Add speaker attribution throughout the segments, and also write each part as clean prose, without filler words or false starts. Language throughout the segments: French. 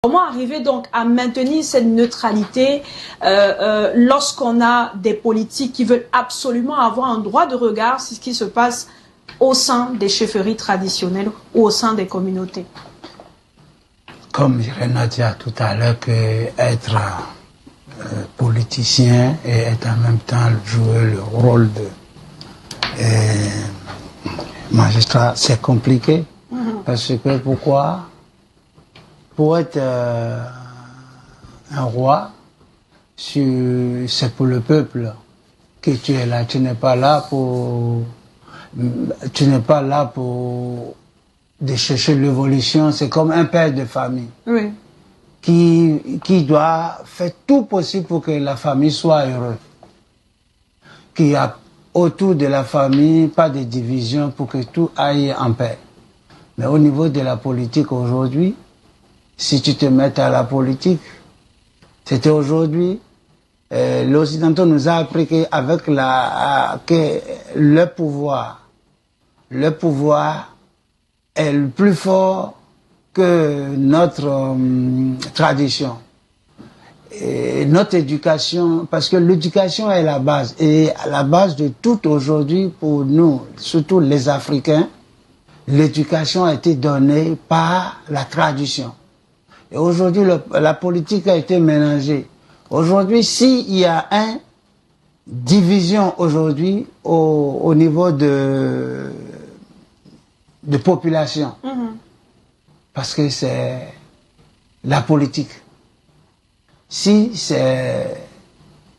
Speaker 1: Comment arriver donc à maintenir cette neutralité lorsqu'on a des politiques qui veulent absolument avoir un droit de regard sur ce qui se passe au sein des chefferies traditionnelles ou au sein des communautés?
Speaker 2: Comme dirait Nadia tout à l'heure, que être politicien et être en même temps jouer le rôle de magistrat, c'est compliqué. Parce que pourquoi? Pour être un roi, c'est pour le peuple que tu es là. Tu n'es pas là pour de chercher l'évolution. C'est comme un père de famille.
Speaker 1: Oui.
Speaker 2: Qui doit faire tout possible pour que la famille soit heureuse. Qu'il y a autour de la famille pas de division pour que tout aille en paix. Mais au niveau de la politique aujourd'hui, si tu te mets à la politique, c'était aujourd'hui, l'Occidentaux nous a appris qu'avec que le pouvoir est le plus fort que notre tradition. Et notre éducation, parce que l'éducation est la base. Et à la base de tout aujourd'hui, pour nous, surtout les Africains, l'éducation a été donnée par la tradition. Et aujourd'hui, la politique a été mélangée. Aujourd'hui, s'il y a une division aujourd'hui au niveau de population, parce que c'est la politique. Si c'est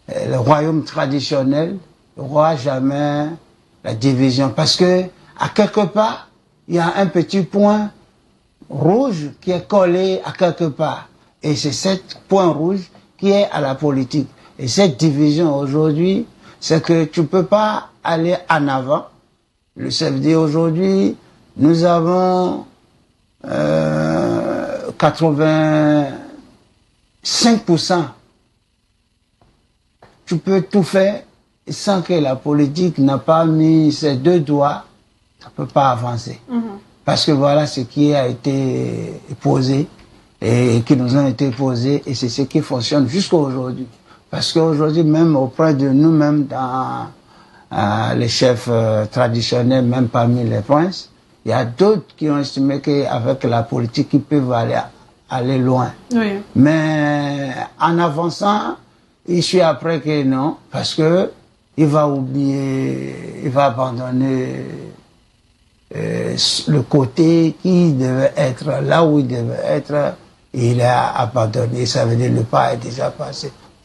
Speaker 2: le royaume traditionnel, il n'y aura jamais la division. Parce que, à quelque part, il y a un petit point rouge qui est collé à quelque part. Et c'est ce point rouge qui est à la politique. Et cette division aujourd'hui, c'est que tu ne peux pas aller en avant. Le CFD aujourd'hui, nous avons 85%. Tu peux tout faire sans que la politique n'a pas mis ses deux doigts, ça ne peut pas avancer. Parce que voilà ce qui a été posé et qui nous ont été posés et c'est ce qui fonctionne jusqu'à aujourd'hui. Parce qu'aujourd'hui, même auprès de nous-mêmes, dans les chefs traditionnels, même parmi les princes, il y a d'autres qui ont estimé qu'avec la politique, ils peuvent aller loin.
Speaker 1: Oui.
Speaker 2: Mais en avançant, il suit après que non, parce que il va oublier, il va abandonner le côté qui devait être là où il devait être, il a abandonné. Ça veut dire le pas est déjà passé.